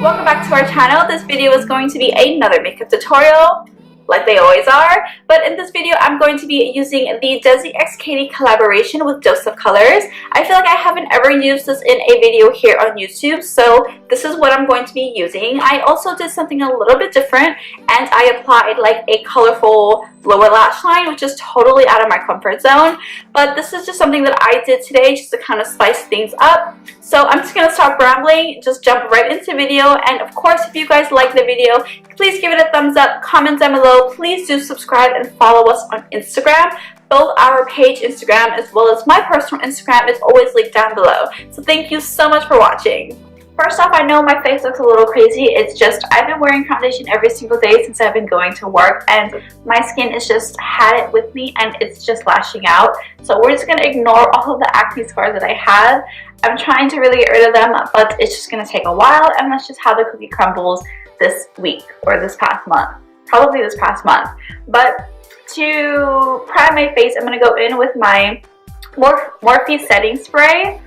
Welcome back to our channel. This video is going to be another makeup tutorial, like they always are. But in this video, I'm going to be using the DesiXKaty collaboration with Dose of Colors. I feel like I haven't ever used this in a video here on YouTube, so this is what I'm going to be using. I also did something a little bit different, and I applied like a colorful lower lash line, which is totally out of my comfort zone. But this is just something that I did today just to kind of spice things up. So I'm just going to stop rambling, just jump right into video. And of course, if you guys like the video, please give it a thumbs up, comment down below. Please do subscribe and follow us on Instagram. Both our page Instagram as well as my personal Instagram is always linked down below. So thank you so much for watching. First off, I know my face looks a little crazy. It's just I've been wearing foundation every single day since I've been going to work, and my skin is just had it with me and it's just lashing out. So we're just going to ignore all of the acne scars that I have. I'm trying to really get rid of them, but it's just going to take a while, and that's just how the cookie crumbles this week or this past month. Probably this past month. But to prime my face, I'm going to go in with my Morphe setting spray.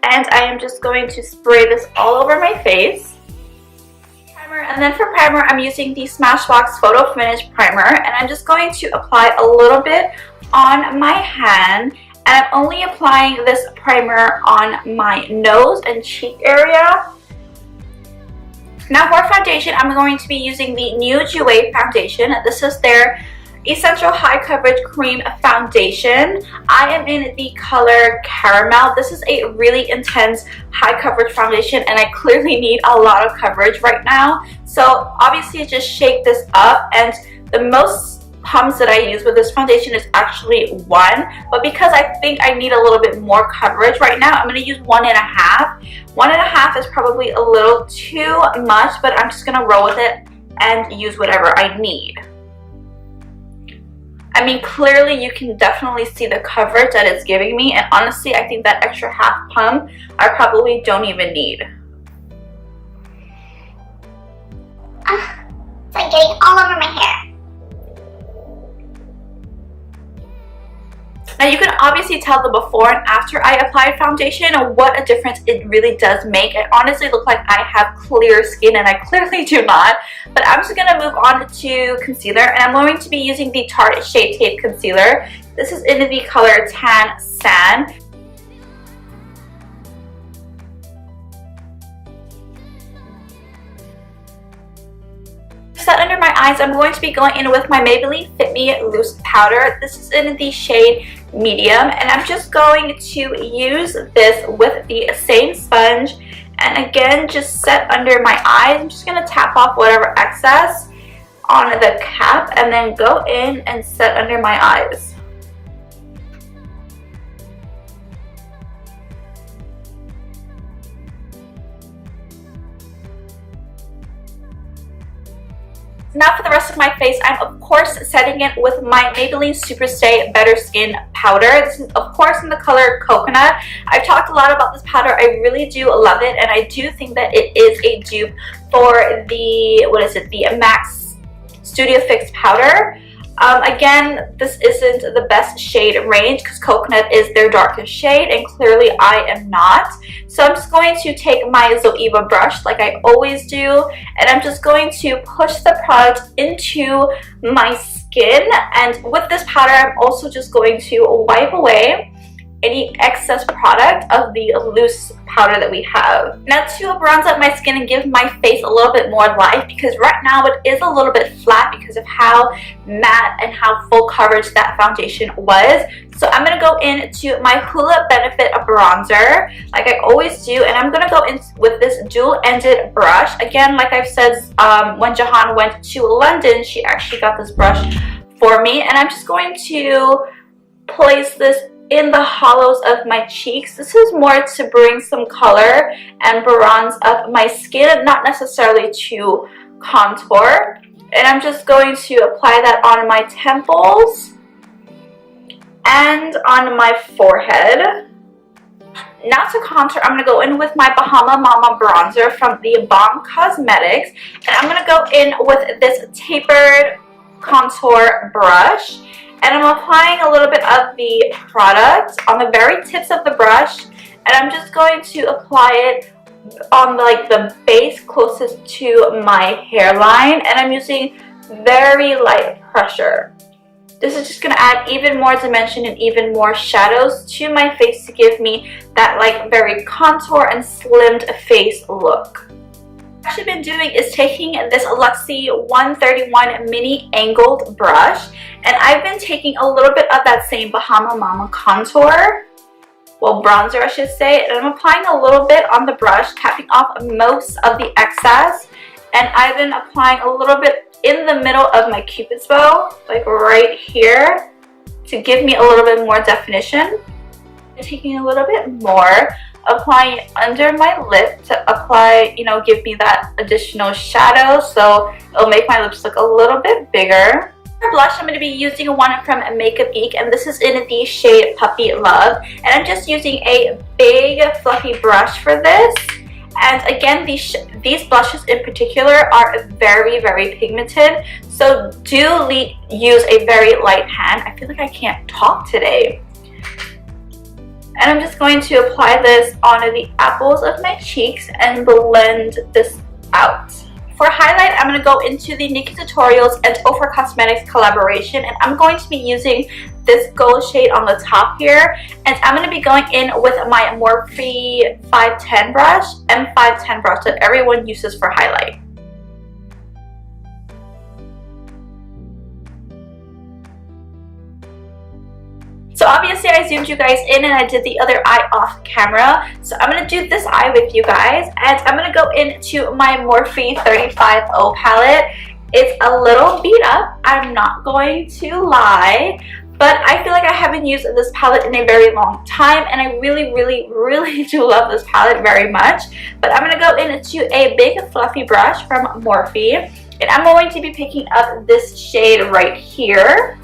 And I am just going to spray this all over my face. Primer, and then for primer, I'm using the Smashbox Photo Finish Primer, and I'm just going to apply a little bit on my hand. And I'm only applying this primer on my nose and cheek area. Now for foundation, I'm going to be using the new Jouer foundation. This is their Essential High Coverage Cream Foundation. I am in the color Caramel. This is a really intense high coverage foundation, and I clearly need a lot of coverage right now. So obviously just shake this up, and the most pumps that I use with this foundation is actually 1, but because I think I need a little bit more coverage right now, I'm going to use 1.5. 1.5 is probably a little too much, but I'm just going to roll with it and use whatever I need. I mean, clearly you can definitely see the coverage that it's giving me, and honestly, I think that extra half pump I probably don't even need. It's like getting all over my hair. Now you can obviously tell the before and after I applied foundation what a difference it really does make. It honestly looks like I have clear skin, and I clearly do not. But I'm just going to move on to concealer, and I'm going to be using the Tarte Shape Tape Concealer. This is in the color Tan Sand. Set under my eyes, I'm going to be going in with my Maybelline Fit Me Loose Powder. This is in the shade Medium, and I'm just going to use this with the same sponge, and again just set under my eyes. I'm just going to tap off whatever excess on the cap and then go in and set under my eyes. Now for the rest of my face, I'm of course setting it with my Maybelline Superstay Better Skin Powder. This is of course in the color Coconut. I've talked a lot about this powder. I really do love it, and I do think that it is a dupe for the, the Max Studio Fix powder. Again, this isn't the best shade range because Coconut is their darkest shade, and clearly I am not. So I'm just going to take my Zoeva brush like I always do, and I'm just going to push the product into my skin. And with this powder, I'm also just going to wipe away any excess product of the loose powder that we have. Now to bronze up my skin and give my face a little bit more life, because right now it is a little bit flat because of how matte and how full coverage that foundation was. So I'm going to go into my Hula Benefit Bronzer like I always do, and I'm going to go in with this dual-ended brush. Again, like I've said, when Jahan went to London, she actually got this brush for me, and I'm just going to place this in the hollows of my cheeks. This is more to bring some color and bronze up my skin, not necessarily to contour. And I'm just going to apply that on my temples and on my forehead. Now to contour, I'm going to go in with my Bahama Mama bronzer from the Balm Cosmetics, and I'm going to go in with this tapered contour brush. And I'm applying a little bit of the product on the very tips of the brush, and I'm just going to apply it on like the base closest to my hairline, and I'm using very light pressure. This is just going to add even more dimension and even more shadows to my face to give me that like very contour and slimmed face look. What I've actually been doing is taking this Luxie 131 mini angled brush, and I've been taking a little bit of that same Bahama Mama contour, well, bronzer I should say, and I'm applying a little bit on the brush, tapping off most of the excess, and I've been applying a little bit in the middle of my Cupid's bow, like right here, to give me a little bit more definition. I'm taking a little bit more, applying it under my lip to apply, you know, give me that additional shadow, so it'll make my lips look a little bit bigger. For blush, I'm going to be using one from Makeup Geek, and this is in the shade Puppy Love, and I'm just using a big fluffy brush for this. And again, these blushes in particular are very, very pigmented, so do use a very light hand. I feel like I can't talk today. And I'm just going to apply this onto the apples of my cheeks and blend this out. For highlight, I'm going to go into the Nikkie Tutorials and Ofra Cosmetics collaboration, and I'm going to be using this gold shade on the top here, and I'm going to be going in with my Morphe 510 brush, M510 brush that everyone uses for highlight. So obviously I zoomed you guys in and I did the other eye off camera. So I'm going to do this eye with you guys, and I'm going to go into my Morphe 35O palette. It's a little beat up, I'm not going to lie, but I feel like I haven't used this palette in a very long time, and I really, really, really do love this palette very much. But I'm going to go into a big fluffy brush from Morphe, and I'm going to be picking up this shade right here.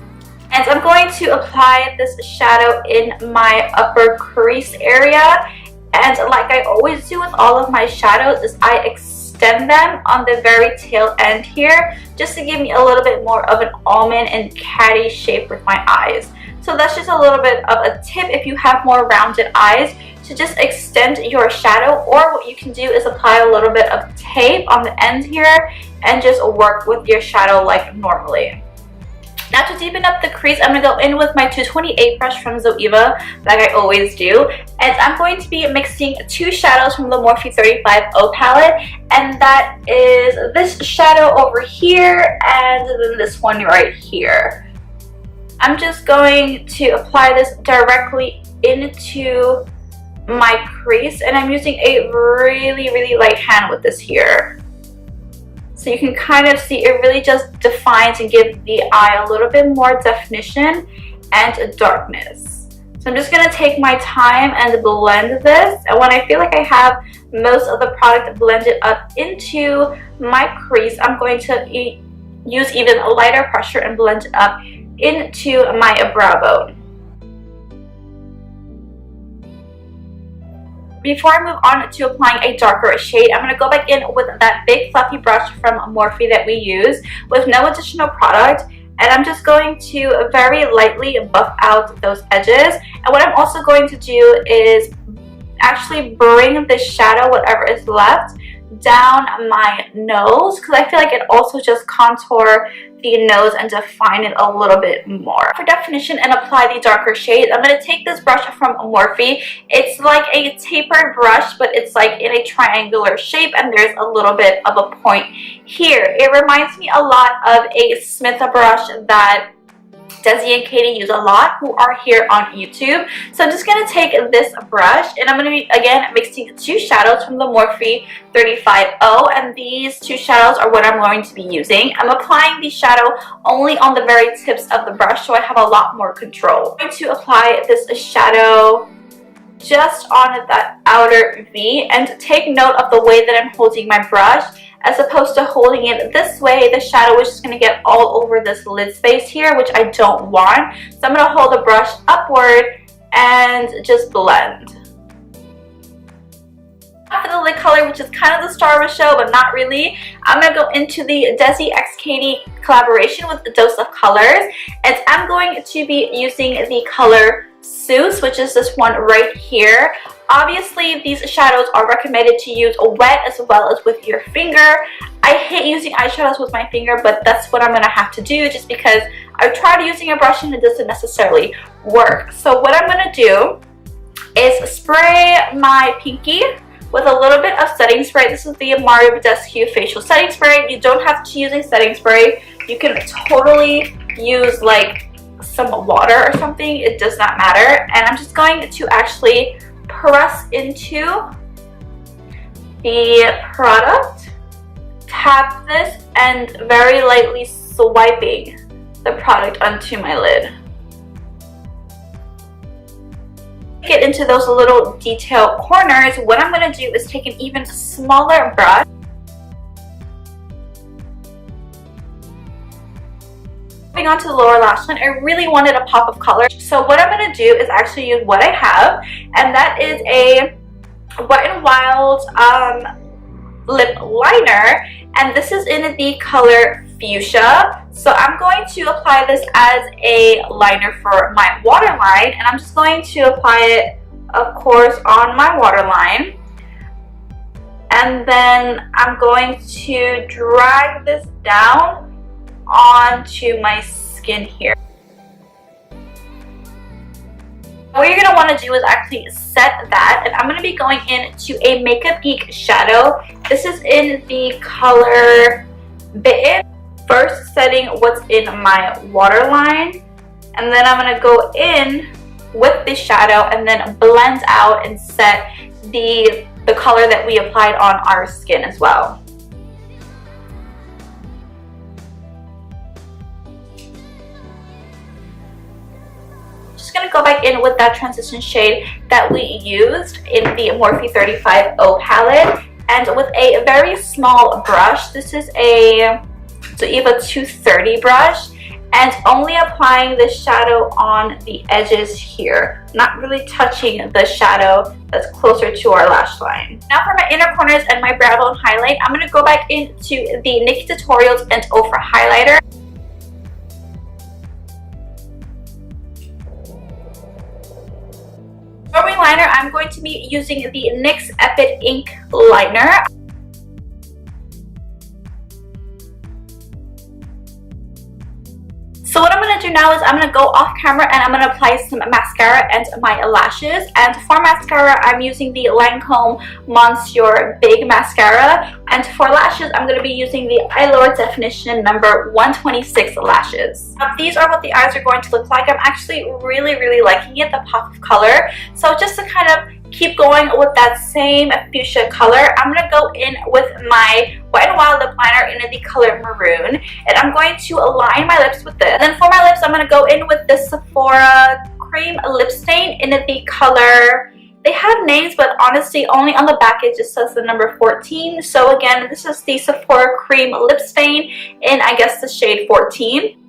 And I'm going to apply this shadow in my upper crease area. And like I always do with all of my shadows, is I extend them on the very tail end here, just to give me a little bit more of an almond and catty shape with my eyes. So that's just a little bit of a tip if you have more rounded eyes, to just extend your shadow, or what you can do is apply a little bit of tape on the end here and just work with your shadow like normally. Now to deepen up the crease, I'm going to go in with my 228 brush from Zoeva, like I always do. And I'm going to be mixing two shadows from the Morphe 35O palette. And that is this shadow over here, and then this one right here. I'm just going to apply this directly into my crease. And I'm using a really, really light hand with this here. So you can kind of see it really just defines and gives the eye a little bit more definition and darkness. So I'm just going to take my time and blend this. And when I feel like I have most of the product blended up into my crease, I'm going to use even a lighter pressure and blend it up into my brow bone. Before I move on to applying a darker shade, I'm going to go back in with that big fluffy brush from Morphe that we use with no additional product, and I'm just going to very lightly buff out those edges. And what I'm also going to do is actually bring the shadow, whatever is left, down my nose, because I feel like it also just contour the nose and define it a little bit more. For definition and apply the darker shades, I'm going to take this brush from Morphe. It's like a tapered brush, but it's like in a triangular shape, and there's a little bit of a point here. It reminds me a lot of a Smith brush that Desi and Katie use a lot, who are here on YouTube. So I'm just going to take this brush, and I'm going to be again mixing two shadows from the Morphe 35O, and these two shadows are what I'm going to be using. I'm applying the shadow only on the very tips of the brush, so I have a lot more control. I'm going to apply this shadow just on that outer V, and take note of the way that I'm holding my brush. As opposed to holding it this way, the shadow is just going to get all over this lid space here, which I don't want. So I'm going to hold the brush upward and just blend. For the lid color, which is kind of the star of the show, but not really, I'm going to go into the DesiXKaty collaboration with the Dose of Colors. And I'm going to be using the color Seuss, which is this one right here. Obviously, these shadows are recommended to use wet as well as with your finger. I hate using eyeshadows with my finger, but that's what I'm going to have to do just because I've tried using a brush and it doesn't necessarily work. So what I'm going to do is spray my pinky with a little bit of setting spray. This is the Maroon facial setting spray. You don't have to use a setting spray. You can totally use like some water or something. It does not matter. And I'm just going to actually press into the product, tap this, and very lightly swiping the product onto my lid. Get into those little detail corners. What I'm going to do is take an even smaller brush moving on to the lower lash line. I really wanted a pop of color, so what I'm going to do is actually use what I have, and that is a Wet n Wild lip liner, and this is in the color Fuchsia. So I'm going to apply this as a liner for my waterline, and I'm just going to apply it, of course, on my waterline. And then I'm going to drag this down onto my skin here. What you're going to want to do is actually set that, and I'm going to be going into a Makeup Geek shadow. This is in the color Bitten. First setting what's in my waterline, and then I'm going to go in with the shadow and then blend out and set the color that we applied on our skin as well. Just going to go back in with that transition shade that we used in the Morphe 35O palette, and with a very small brush. This is a Eva 230 brush, and only applying the shadow on the edges here, not really touching the shadow that's closer to our lash line. Now for my inner corners and my brow bone highlight, I'm going to go back into the Nikkie Tutorials and Ofra highlighter. For my liner, I'm going to be using the NYX Epic Ink Liner. So what I'm going to do now is I'm going to go off camera and I'm going to apply some mascara and my lashes. And for mascara, I'm using the Lancome Monsieur Big Mascara. And for lashes, I'm going to be using the EyeLure Definition number 126 lashes. Now, these are what the eyes are going to look like. I'm actually really liking it, the pop of color. So just to kind of keep going with that same fuchsia color, I'm going to go in with my Wet n Wild lip liner in the color Maroon, and I'm going to align my lips with this. And then for my lips, I'm going to go in with this Sephora Cream Lip Stain in the color, they have names, but honestly only on the back it just says the number 14. So again, this is the Sephora Cream Lip Stain in, I guess, the shade 14.